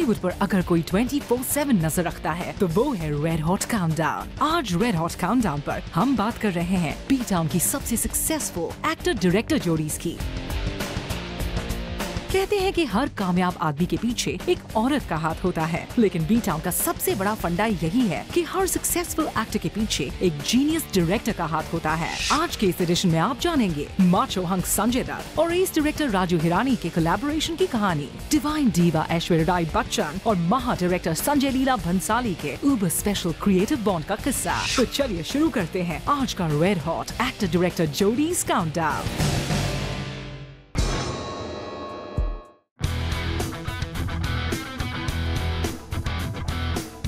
बॉलीवुड पर अगर कोई 24/7 नजर रखता है तो वो है रेड हॉट काउंटडाउन। आज रेड हॉट काउंटडाउन पर हम बात कर रहे हैं बी टाउन की सबसे सक्सेसफुल एक्टर डायरेक्टर जोड़ीज की। कहते हैं कि हर कामयाब आदमी के पीछे एक औरत का हाथ होता है, लेकिन बी टाउन का सबसे बड़ा फंडा यही है कि हर सक्सेसफुल एक्टर के पीछे एक जीनियस डायरेक्टर का हाथ होता है। आज के इस एडिशन में आप जानेंगे माचो हंक संजय दत्त और एस डायरेक्टर राजू हिरानी के कोलैबोरेशन की कहानी, डिवाइन डीवा ऐश्वर्या राय बच्चन और महा डायरेक्टर संजय लीला भंसाली के उबर स्पेशल क्रिएटिव बॉन्ड का किस्सा। तो चलिए शुरू करते हैं आज का red hot actor director जोड़ीज countdown.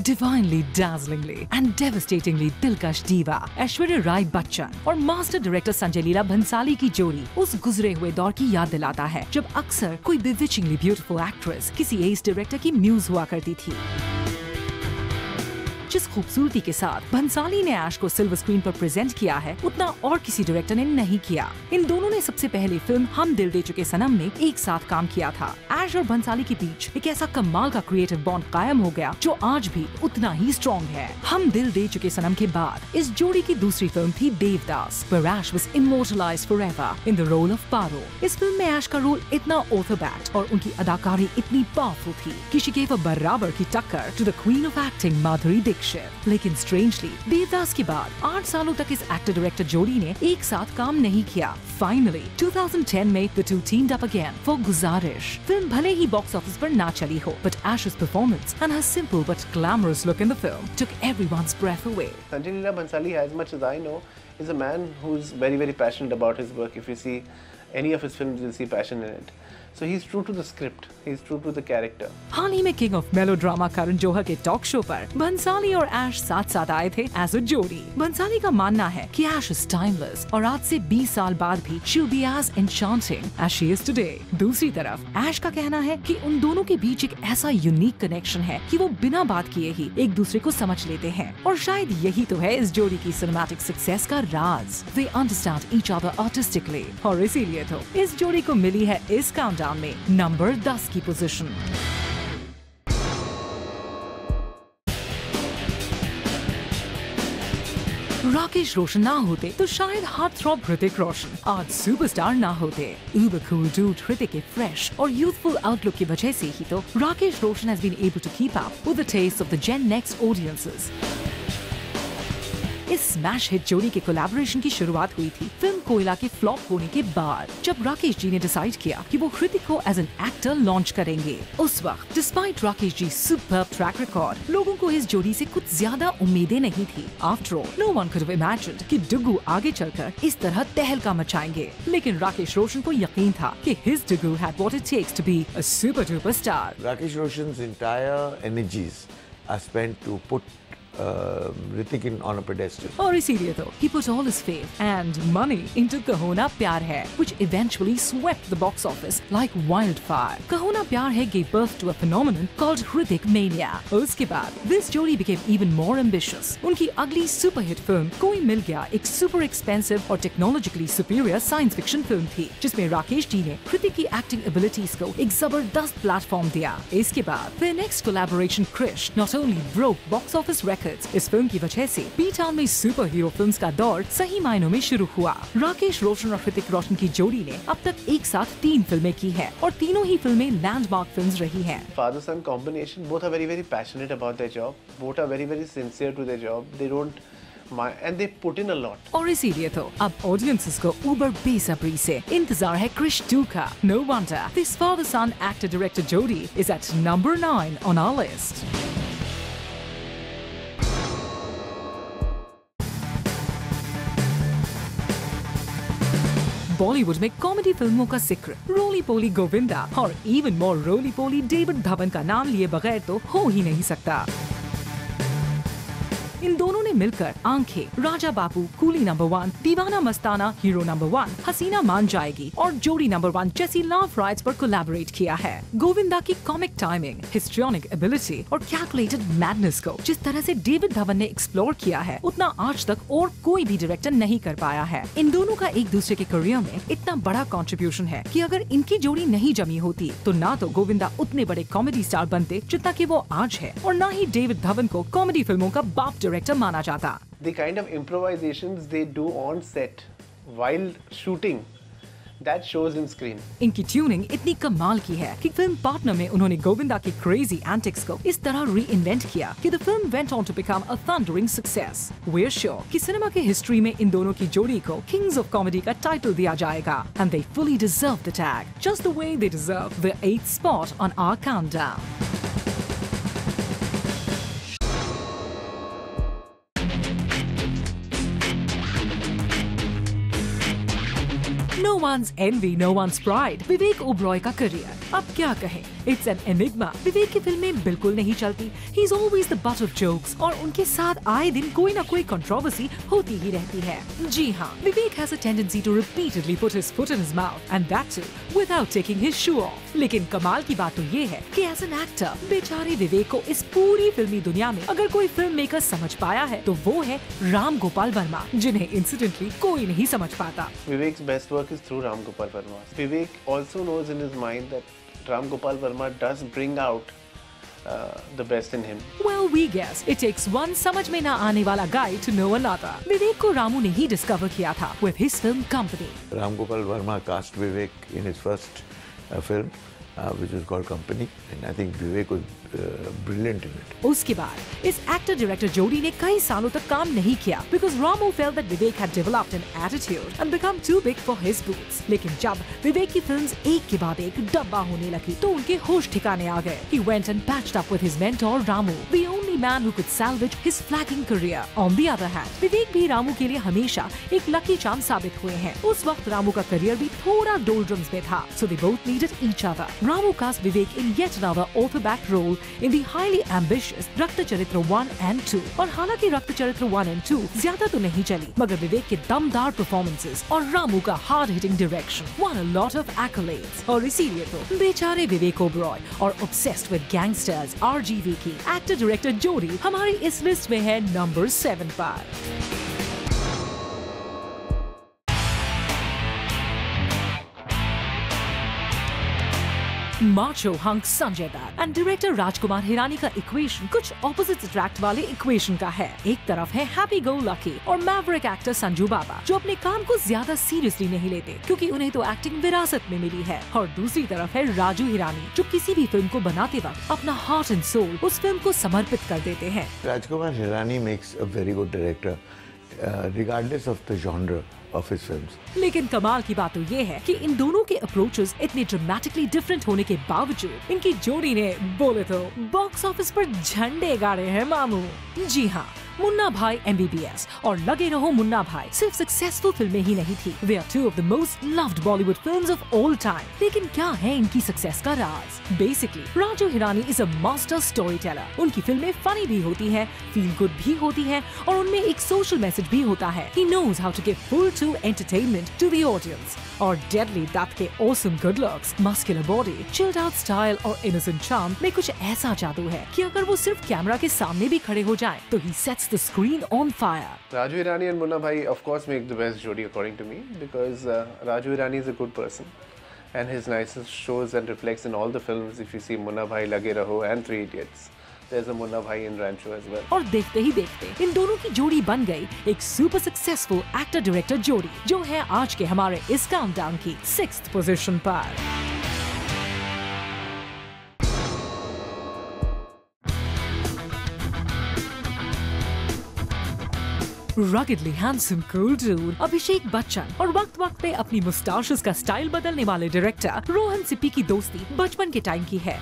Divinely, dazzlingly and devastatingly दिलकश दीवा ऐश्वर्या राय बच्चन और मास्टर डायरेक्टर संजय लीला भंसाली की जोड़ी उस गुजरे हुए दौर की याद दिलाता है जब अक्सर कोई बिविचिंगली ब्यूटीफुल एक्ट्रेस किसी एस डायरेक्टर की म्यूज हुआ करती थी। जिस खूबसूरती के साथ भंसाली ने ऐश को सिल्वर स्क्रीन पर प्रेजेंट किया है, उतना और किसी डायरेक्टर ने नहीं किया। इन दोनों ने सबसे पहले फिल्म हम दिल दे चुके सनम में एक साथ काम किया था। ऐश और भंसाली के बीच एक ऐसा कमाल का क्रिएटिव बॉन्ड कायम हो गया जो आज भी उतना ही स्ट्रॉन्ग है। हम दिल दे चुके सनम के बाद इस जोड़ी की दूसरी फिल्म थी Devdas, where Ash was immortalized forever in the role of पारो। इस फिल्म में ऐश का रोल इतना ऑर्थोबैट और उनकी अदाकारी इतनी पावरफुल थी कि she gave a बराबर की टक्कर to the queen of acting Madhuri Dixit. लेकिन स्ट्रेंजली देवदास के बाद 8 सालों तक इस एक्टर डायरेक्टर जोड़ी ने एक साथ काम नहीं किया। फाइनली 2010 में the two teamed up again for गुजारिश। फिल्म भले ही बॉक्स ऑफिस पर ना चली हो, but Ash's performance and her simple but glamorous look in the film took everyone's breath away. Sanjay Leela Bhansali, as much as I know, is a man who's very, very passionate about his work. If you see any of his films, you'll see passion in it. So he's true to the script. He's true to the character. हाल ही में king of melodrama Karan Johar के talk show पर भंसाली और ऐश साथ साथ आए थे as a जोड़ी। भंसाली का मानना है कि ऐश इज टाइमलेस और आज से 20 साल बाद भी she will be as enchanting as she is today. दूसरी तरफ ऐश का कहना है कि उन दोनों के बीच एक ऐसा यूनिक कनेक्शन है कि वो बिना बात किए ही एक दूसरे को समझ लेते हैं और शायद यही तो है इस जोड़ी की सिनेमैटिक सक्सेस का राज। They understand each other artistically और इसीलिए तो इस जोड़ी को मिली है इस काउंटडाउन में नंबर 10 की पोजीशन। राकेश रोशन ना होते तो शायद हार्ट थ्रॉब ऋतिक रोशन आज सुपरस्टार ना होते। उबर कूल डूड ऋतिक के फ्रेश और यूथफुल आउटलुक की वजह से ही तो Rakesh Roshan has been able to keep up with the taste of the gen next audiences. इस स्मैश हिट जोड़ी के कोलैबोरेशन की शुरुआत हुई थी फिल्म कोयला के फ्लॉप होने के बाद, जब राकेश जी ने डिसाइड किया कि वो ऋतिक को एज एन एक्टर लॉन्च करेंगे। उस वक्त despite Rakesh ji superb track record, लोगों को इस जोड़ी से कुछ ज्यादा उम्मीदें नहीं थी। After all, no one could have imagined कि डुगू आगे चलकर इस तरह तहलका मचाएंगे, लेकिन राकेश रोशन को यकीन था कि his Duggu had what it takes to be a super duper star. Rakesh Roshan's entire energies are spent to put Hrithik on a pedestal. और इसीलिए तो he put all his faith and money into कहो ना प्यार है, which eventually swept the box office like wildfire. कहो ना प्यार है gave birth to a phenomenon called Hrithik Mania. उसके बाद this जोड़ी became even more ambitious. उनकी अगली सुपर हिट फिल्म कोई मिल गया एक सुपर एक्सपेंसिव और technologically superior science fiction film थी, जिसमें राकेश जी ने hrithik की एक्टिंग एबिलिटीज को एक जबरदस्त प्लेटफॉर्म दिया। इसके बाद their next collaboration Krish not only broke box office records, इस फिल्म की वजह से बी टाउन में सुपर हीरो फिल्म्स का दौर सही मायनों में शुरू हुआ। राकेश रोशन और ऋतिक रोशन की जोड़ी ने अब तक एक साथ 3 फिल्में की हैं और तीनों ही फिल्में लैंडमार्क फिल्म्स रही हैं। Father son combination, both are very, very passionate about their job. Both are very, very sincere to their job. They don't mind and they put in a lot. और इसीलिए तो अब ऑडियंसेस को उबर बेसब्री से इंतजार है क्रिश 2 का। No wonder this father son actor director जोड़ी is at number 9 on our list. Bollywood में कॉमेडी फिल्मों का जिक्र रोली पोली गोविंदा और इवन मोर रोली पोली डेविड धवन का नाम लिए बगैर तो हो ही नहीं सकता। इन दोनों ने मिलकर आंखें, राजा बापू, कूली नंबर 1, दीवाना मस्ताना, हीरो नंबर 1, हसीना मान जाएगी और जोड़ी नंबर 1 जैसी लव राइड्स पर कोलैबोरेट किया है। गोविंदा की कॉमिक टाइमिंग, हिस्ट्रियोनिक एबिलिटी और कैलकुलेटेड मैडनेस को जिस तरह से डेविड धवन ने एक्सप्लोर किया है, उतना आज तक और कोई भी डायरेक्टर नहीं कर पाया है। इन दोनों का एक दूसरे के करियर में इतना बड़ा कंट्रीब्यूशन है कि अगर इनकी जोड़ी नहीं जमी होती तो ना तो गोविंदा उतने बड़े कॉमेडी स्टार बनते जितना कि वो आज है, और ना ही डेविड धवन को कॉमेडी फिल्मों का बाप डायरेक्टर माना जाता। The kind of improvisations they do on set while shooting, that shows in screen. इनकी ट्यूनिंग इतनी कमाल की है कि फिल्म पार्टनर में उन्होंने गोविंदा के क्रेजी एंटिक्स को इस तरह री इन्वेंट किया कि the film went on to become a thundering success. We are sure कि सिनेमा के हिस्ट्री में इन दोनों की जोड़ी को किंग्स ऑफ कॉमेडी का टाइटल दिया जाएगा, and they fully deserve the tag, just the way they deserve the 8th spot on our countdown. No one's envy, no one's pride. Vivek Oberoi का करियर, अब क्या कहें, इट्स एन एनिग्मा। विवेक की फिल्में बिल्कुल नहीं चलती, he is always the but of jokes, और उनके साथ आए दिन कोई ना कोई कंट्रोवर्सी होती ही रहती है। जी हाँ, Vivek has a tendency to repeatedly put his foot in his mouth, and that too without taking his shoe off. लेकिन कमाल की बात तो ये है कि एज एन एक्टर बेचारे विवेक को इस पूरी फिल्मी दुनिया में अगर कोई फिल्म मेकर समझ पाया है तो वो है राम गोपाल वर्मा, जिन्हें इंसिडेंटली कोई नहीं समझ पाता। Vivek's best work is through Ram Gopal Verma. Vivek also knows in his mind that Ram Gopal Verma does bring out the best in him. Well, we guess it takes one समझ में ना आने वाला guy to know another. विवेक को रामू ने ही discover किया था with his film Company. Ram Gopal Verma cast Vivek in his first film, which was called Company, and I think Vivek was brilliant in it. उसके बाद इस एक्टर डायरेक्टर जोड़ी ने कई सालों तक काम नहीं किया because Ramu felt that Vivek had developed an attitude and become too big for his boots. लेकिन जब विवेक की फिल्म्स एक के बाद एक डब्बा होने लगी तो उनके होश ठिकाने आ गए। He went and patched up with his mentor Ramu, the only man who could salvage his flagging career. On the other hand, विवेक भी रामू के लिए हमेशा एक लकी चार्म साबित हुए हैं। उस वक्त रामू का करियर भी थोड़ा डोल्ड्रम्स में था, so they both needed each other. Ramu cast Vivek in yet another author-backed role in the highly ambitious रक्त चरित्र 1 and 2, और हालांकि रक्त चरित्र 1 and 2 ज्यादा तो नहीं चली, मगर विवेक के दमदार परफॉर्मेंसेस और रामू का hard hitting direction won a lot of accolades, और इसीलिए तो बेचारे विवेक ओबरॉय और obsessed with gangsters RGV की एक्टर डायरेक्टर जोड़ी हमारी इस लिस्ट में है नंबर 7 पर। Macho hunk Sanjay Dutt and director Rajkumar Hirani का इक्वेशन कुछ ऑपोजिट अट्रैक्ट वाले इक्वेशन का है। एक तरफ है हैप्पी गो लकी और मैवरिक एक्टर संजू बाबा, जो अपने काम को ज्यादा सीरियसली नहीं लेते क्योंकि उन्हें तो एक्टिंग विरासत में मिली है, और दूसरी तरफ है राजू हिरानी, जो किसी भी फिल्म को बनाते वक्त अपना हार्ट एंड सोल उस फिल्म को समर्पित कर देते हैं। Rajkumar Hirani makes a very good director, regardless of the genre of his films. लेकिन कमाल की बात तो ये है कि इन दोनों के अप्रोचेस इतने ड्रामेटिकली डिफरेंट होने के बावजूद इनकी जोड़ी ने बोले तो बॉक्स ऑफिस पर झंडे गाड़े हैं मामू। जी हाँ, मुन्ना भाई MBBS और लगे रहो मुन्ना भाई सिर्फ सक्सेसफुल फिल्में ही नहीं थी, we are two of the most loved Bollywood films of all time. लेकिन क्या है इनकी सक्सेस का राज? Basically Raju Hirani is a master story teller. उनकी फिल्में फनी भी होती है, फील गुड भी होती है, और उनमें एक सोशल मैसेज भी होता है। He knows how to give full to entertainment to the audience. और डेडली दत्त के awesome good looks, muscular body, chilled out style और इनोसेंट चार्म में कुछ ऐसा जादू है कि अगर वो सिर्फ कैमरा के सामने भी खड़े हो जाएं, तो ही sets the screen on fire. Raju Hirani and Munna Bhai of course make the best jodi according to me, because Raju Hirani is a good person and his nicest shows and reflects in all the films. If you see Munna Bhai, Lage Raho and Three Idiots, there's a Munna Bhai in Rancho as well. और देखते ही देखते इन दोनों की जोड़ी बन गई एक super successful actor director जोड़ी, जो है आज के हमारे इस काउंटडाउन की 6th पोजीशन पर। Ruggedly handsome cool dude Abhishek Bachchan और वक्त वक्त पे अपनी मुस्टाशेस का स्टाइल बदलने वाले डायरेक्टर रोहन सिप्पी की दोस्ती बचपन के टाइम की है।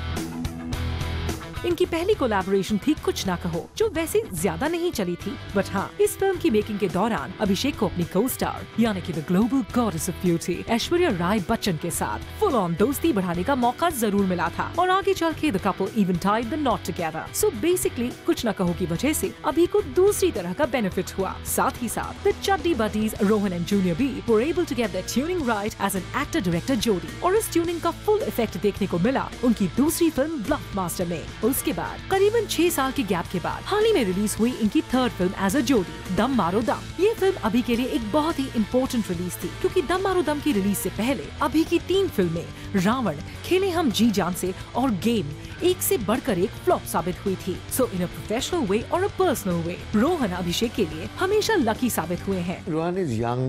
इनकी पहली कोलैबोरेशन थी कुछ ना कहो, जो वैसे ज्यादा नहीं चली थी, बट हाँ, इस फिल्म की मेकिंग के दौरान अभिषेक को अपनी को स्टार यानी कि the global goddess of beauty Aishwarya Rai Bachchan के साथ फुल ऑन दोस्ती बढ़ाने का मौका जरूर मिला था और आगे चल के the couple even tied the not together. So basically कुछ ना कहो की वजह से अभी को दूसरी तरह का बेनिफिट हुआ। साथ ही साथ the chaddi buddies Rohan and junior B were able to get their tuning right as an actor director जोड़ी और इस ट्यूनिंग का फुल इफेक्ट देखने को मिला उनकी दूसरी फिल्म ब्लॉकबस्टर में। उसके बाद करीबन 6 साल के गैप के बाद हाल ही में रिलीज हुई इनकी थर्ड फिल्म एज अ जोड़ी दम मारो दम। ये फिल्म अभी के लिए एक बहुत ही इम्पोर्टेंट रिलीज थी क्योंकि दम मारो दम की रिलीज से पहले अभी की 3 फिल्में रावण, खेले हम जी जान से और गेम एक से बढ़कर एक फ्लॉप साबित हुई थी। सो इन अ प्रोफेशनल वे और अ पर्सनल वे रोहन अभिषेक के लिए हमेशा लकी साबित हुए हैं। Rohan is young,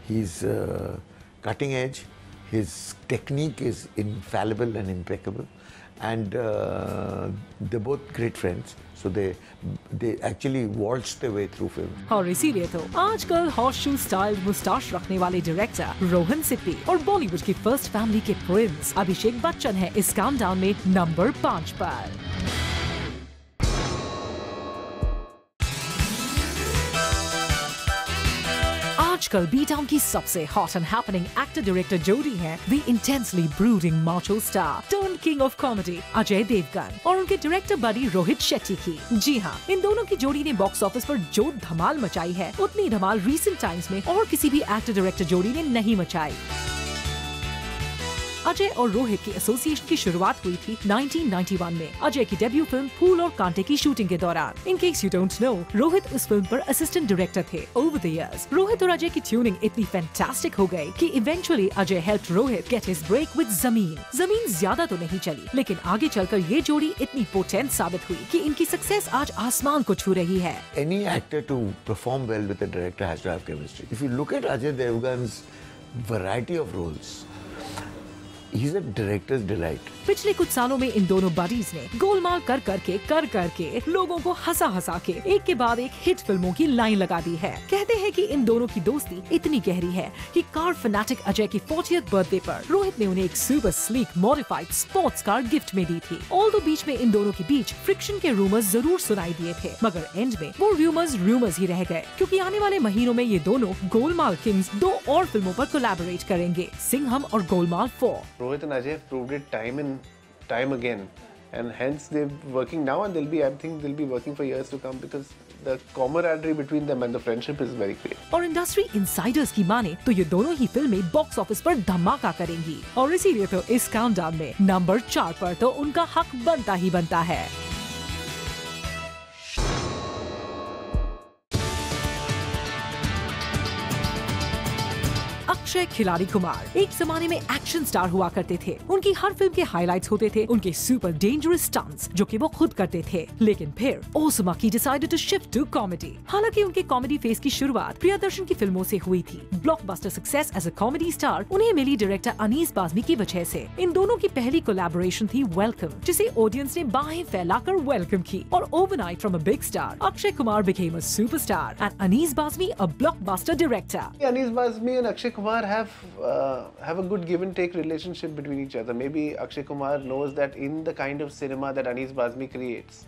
he's cutting edge, his technique is infallible and impeccable, and they're both great friends. So they actually waltzed their way through film. और इसीलिए तो आजकल हॉर्सशू स्टाइल मुस्टाश रखने वाले डायरेक्टर रोहन सिप्पी और बॉलीवुड की फर्स्ट फैमिली के प्रिंस अभिषेक बच्चन है इस काउंटडाउन में नंबर 5 पर। आजकल बी टाउन की सबसे hot and happening actor director जोड़ी है the intensely brooding macho star turn king of comedy Ajay Devgan और उनके डायरेक्टर बडी रोहित शेट्टी की। जी हाँ, इन दोनों की जोड़ी ने बॉक्स ऑफिस पर जो धमाल मचाई है उतनी धमाल रीसेंट टाइम्स में और किसी भी एक्टर डायरेक्टर जोड़ी ने नहीं मचाई। अजय और रोहित की एसोसिएशन की शुरुआत हुई थी 1991 में अजय की डेब्यू फिल्म फूल और कांटे की शूटिंग के दौरान। In case you don't know, Rohit इस फिल्म पर असिस्टेंट डायरेक्टर थे। ओवर द इयर्स रोहित और अजय की ट्यूनिंग इतनी फैंटास्टिक हो गई कि eventually Ajay helped Rohit get his break with Zameen. Zameen ज्यादा तो नहीं चली, लेकिन आगे चलकर ये जोड़ी इतनी पोटेंट साबित हुई कि इनकी सक्सेस आज आसमान को छू रही है। Any actor to perform well with a director has to have chemistry. If you look at Ajay Devgan's variety of roles, he's a director's delight. पिछले कुछ सालों में इन दोनों बडीज ने गोलमाल कर करके लोगों को हंसा के एक के बाद एक हिट फिल्मों की लाइन लगा दी है। कहते हैं कि इन दोनों की दोस्ती इतनी गहरी है कि कार फैनेटिक अजय की 40th बर्थडे पर रोहित ने उन्हें एक super sleek modified sports car gift में दी थी। ऑल्दो बीच में इन दोनों के बीच फ्रिक्शन के रूमर्स जरूर सुनाई दिए थे, मगर एंड में वो रूमर्स ही रह गए क्योंकि आने वाले महीनों में ये दोनों गोलमाल किंग्स 2 और फिल्मों पर कोलैबोरेट करेंगे, सिंघम और Golmaal 4। Rohit and Ajay have proved it time and time again, and hence they're working now, and I think they'll be working for years to come because the camaraderie between them and the friendship is very great. और industry Insiders की माने तो ये दोनों ही फिल्में box office पर धमाका करेंगी और इसीलिए तो इस काउंटडाउन में नंबर 4 पर तो उनका हक बनता ही बनता है। अक्षय खिलाड़ी कुमार एक जमाने में एक्शन स्टार हुआ करते थे। उनकी हर फिल्म के हाइलाइट्स होते थे उनके सुपर डेंजरस स्टंट्स जो कि वो खुद करते थे, लेकिन फिर ओसुमाकी decided to shift to comedy. हालांकि उनके कॉमेडी फेज की शुरुआत प्रियदर्शन की फिल्मों से हुई थी। Blockbuster success as a comedy star उन्हें मिली डायरेक्टर अनीस बाज़मी की वजह से। इन दोनों की पहली कोलैबोरेशन थी वेलकम, जिसे ऑडियंस ने बाहें फैलाकर वेलकम की और overnight from a big star Akshay Kumar became a superstar and Anees Bazmi a blockbuster director. Anees Bazmi and Akshay Kumar have a good give and take relationship between each other. Maybe Akshay Kumar knows that in the kind of cinema that Anees Bazmi creates,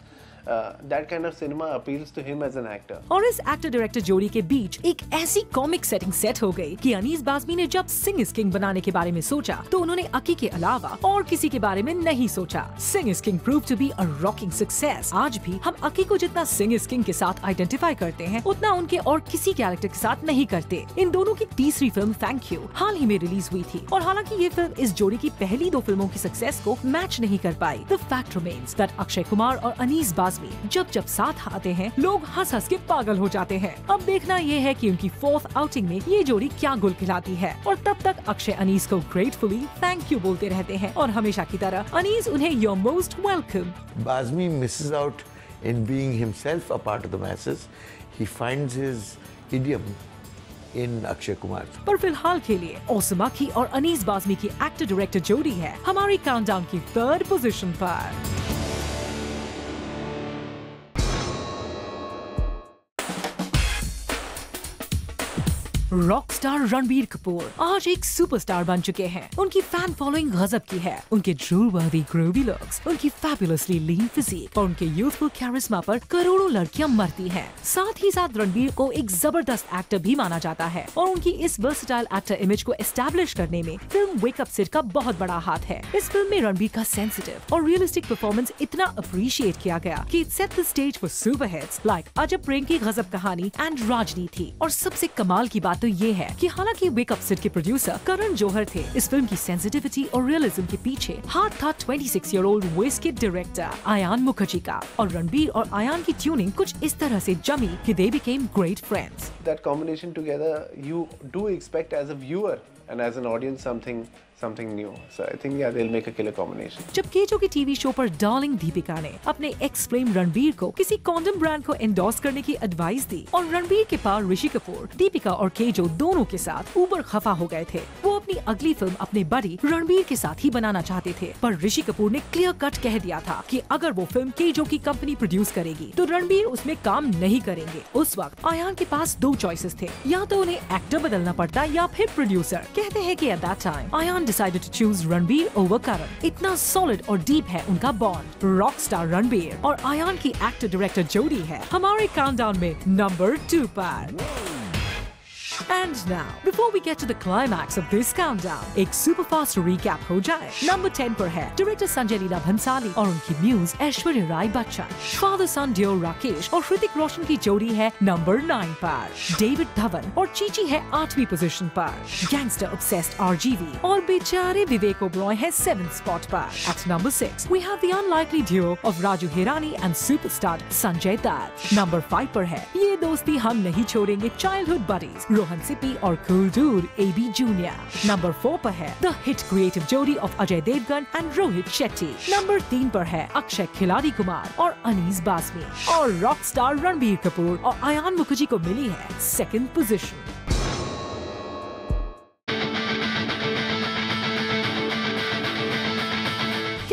that kind of cinema appeals to him as an actor. और इस actor director जोड़ी के बीच एक ऐसी comic setting set हो गई कि अनीस बाज़मी ने जब सिंह इज किंग बनाने के बारे में सोचा तो उन्होंने अकी के अलावा और किसी के बारे में नहीं सोचा। Singh is king prove to be a rocking success. आज भी हम अकी को जितना सिंह इज किंग के साथ आइडेंटिफाई करते हैं उतना उनके और किसी कैरेक्टर के साथ नहीं करते। इन दोनों की तीसरी फिल्म थैंक यू हाल ही में रिलीज हुई थी और हालांकि ये फिल्म इस जोड़ी की पहली 2 फिल्मों की सक्सेस को मैच नहीं कर पाई। The fact remains that Akshay Kumar और अनीस बाज़मी जब साथ आते हैं लोग हंस के पागल हो जाते हैं। अब देखना ये है कि उनकी 4th आउटिंग में ये जोड़ी क्या गुल खिलाती है और तब तक अक्षय अनीस को ग्रेटफुली थैंक यू बोलते रहते हैं और हमेशा की तरह अनीस उन्हें your most welcome. Bazmi misses out in being himself a part of the masses. He finds his idiom in Akshay Kumar. पर फिलहाल के लिए ओसुमाकी और अनीस बाज़मी की एक्टर डायरेक्टर जोड़ी है हमारी काउंटडाउन की 3rd पोजीशन पर। रॉक स्टार रणबीर कपूर आज एक सुपरस्टार बन चुके हैं। उनकी फैन फॉलोइंग गजब की है। उनके ड्रूल वर्दी ग्रोवी लुक्स, उनकी फैबुलसली लीन फिजिक और उनके यूथफुल कैरिस्मा पर करोड़ों लड़कियां मरती हैं। साथ ही साथ रणबीर को एक जबरदस्त एक्टर भी माना जाता है और उनकी इस वर्सेटाइल एक्टर इमेज को एस्टैब्लिश करने में फिल्म वेक अप सिड का बहुत बड़ा हाथ है। इस फिल्म में रणबीर का सेंसिटिव और रियलिस्टिक परफॉर्मेंस इतना अप्रिशिएट किया गया कि it set the stage for super hits like अजब प्रेम की गजब कहानी एंड राजनीति। और सबसे कमाल की बात तो ये है कि हालांकि वेक अप सिड के प्रोड्यूसर करण जौहर थे, इस फिल्म की सेंसिटिविटी और रियलिज्म के पीछे हाथ था 26-year-old wasted director Ayaan Mukherjee का। और रणबीर और आयान की ट्यूनिंग कुछ इस तरह से जमी कि they became great friends. That combination together, you do expect as a viewer and as an audience something new. So I think yeah, they'll make a killer combination. जब केजो के टीवी शो पर darling Deepika ने अपने x flame Ranbir को किसी condom brand को endorse करने की एडवाइस दी और रणबीर के पार ऋषि कपूर, दीपिका और केजो दोनों के साथ ऊपर खफा हो गए थे। वो अपनी अगली फिल्म अपने बड़ी रणबीर के साथ ही बनाना चाहते थे, पर ऋषि कपूर ने क्लियर कट कह दिया था कि अगर वो फिल्म केजो की कंपनी प्रोड्यूस करेगी तो रणबीर उसमें काम नहीं करेंगे। उस वक्त आयान के पास दो चॉइसेस थे, या तो उन्हें एक्टर बदलना पड़ता या फिर प्रोड्यूसर। कहते हैं कि at that time Ayan decided to choose Ranbir over Karan. इतना सॉलिड और डीप है उनका बॉन्ड। रॉक स्टार रणबीर और आयान की एक्टर डायरेक्टर जोड़ी है हमारे काउंटडाउन में नंबर 2 पर। And now, before we get to the climax of this countdown, एक super fast recap हो जाए। नंबर 10 पर है डायरेक्टर संजय लीला भंसाली और उनकी म्यूज ऐश्वर्या राय बच्चन। फादर सन ड्यूओ राकेश और ऋतिक रोशन की जोड़ी है नंबर 9 पर। डेविड धवन और चीची है 8वीं पोजीशन पर। गैंगस्टर ऑब्सेस्ड आरजीवी और बेचारे विवेक ओबरॉय है 7th स्पॉट पर। At number 6, we have the unlikely duo of Raju Hirani and superstar Sanjay Dutt. Number 5 पर है ये दोस्ती हम नहीं छोड़ेंगे चाइल्डहुड बडीज रोहन सिप्पी और cool dude AB junior. Number 4 पर है द हिट क्रिएटिव जोड़ी of Ajay Devgan and Rohit Shetty. Number 3 पर है अक्षय खिलाड़ी कुमार और अनीस बाज़मी। और रॉक स्टार रणबीर कपूर और आयान मुखर्जी को मिली है 2nd पोजीशन।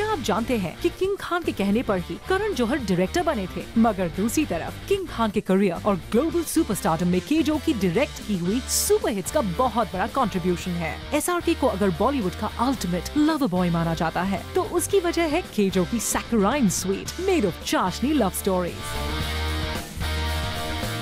आप जानते हैं कि किंग खान के कहने पर ही करण जौहर डायरेक्टर बने थे, मगर दूसरी तरफ किंग खान के करियर और ग्लोबल सुपरस्टारडम में केजो की डायरेक्ट की हुई सुपर हिट्स का बहुत बड़ा कंट्रीब्यूशन है। एसआरके को अगर बॉलीवुड का अल्टीमेट लवर बॉय माना जाता है तो उसकी वजह है केजो की सैकराइन स्वीट मेड ऑफ चाशनी लव स्टोरीज।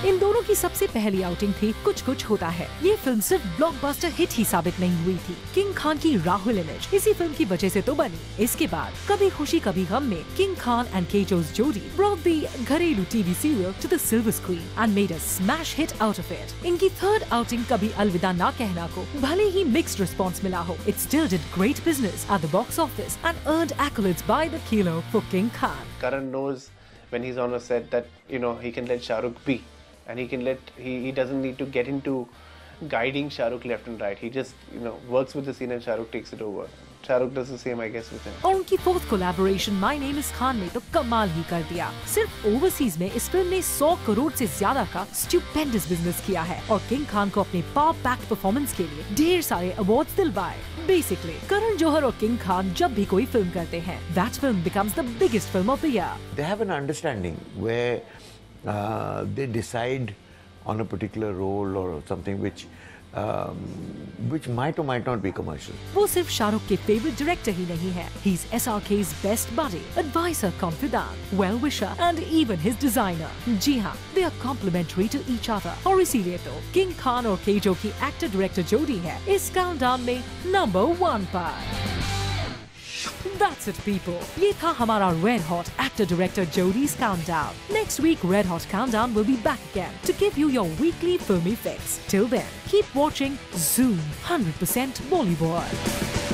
इन दोनों की सबसे पहली आउटिंग थी कुछ कुछ होता है। ये फिल्म सिर्फ ब्लॉकबस्टर हिट ही साबित नहीं हुई थी, किंग खान की राहुल इमेज इसी फिल्म की वजह से तो बनी। इसके बाद कभी खुशी कभी गम में किंग खान एंड केजो's जोड़ी brought the घरेलू TV serial to the silver screen and made a smash hit out of it। इनकी थर्ड आउटिंग कभी अलविदा ना कहना को भले ही मिक्स्ड रिस्पॉन्स मिला हो, it still did great business at the box office and earned accolades by the kilo for King Khan। Karan knows when he's on a set that he can let Shah Rukh be. And he doesn't need to get into guiding Shah Rukh left and right. He just works with the scene and Shah Rukh takes it over. Shah Rukh does the same, I guess, with him. और उनकी fourth collaboration my name is Khan ने तो कमाल ही कर दिया। सिर्फ overseas में इस फिल्म ने 100 करोड़ से ज्यादा का स्टुपेंडस बिजनेस किया है और किंग खान को अपने पावर पैक्ड परफॉर्मेंस के लिए ढेर सारे अवार्ड्स दिलवाए। बेसिकली करण जौहर और किंग खान जब भी कोई फिल्म करते हैं, that film becomes the biggest film of the year. They have an understanding where they decide on a particular role or something which might or might not be commercial. वो सिर्फ शाहरुख के favourite director ही नहीं है, he's SRK's best buddy, advisor, confidant, well wisher and even his designer. जी हाँ, they are complementary to each other और इसीलिए तो king Khan और केजो की एक्टर डायरेक्टर जोड़ी है इस काउंटडाउन में नंबर 1 पर। That's it, people. ये था हमारा Red Hot Actor Director Jodie's Countdown. Next week, Red Hot Countdown will be back again to give you your weekly filmy fix. Till then, keep watching Zoom 100% Bollywood.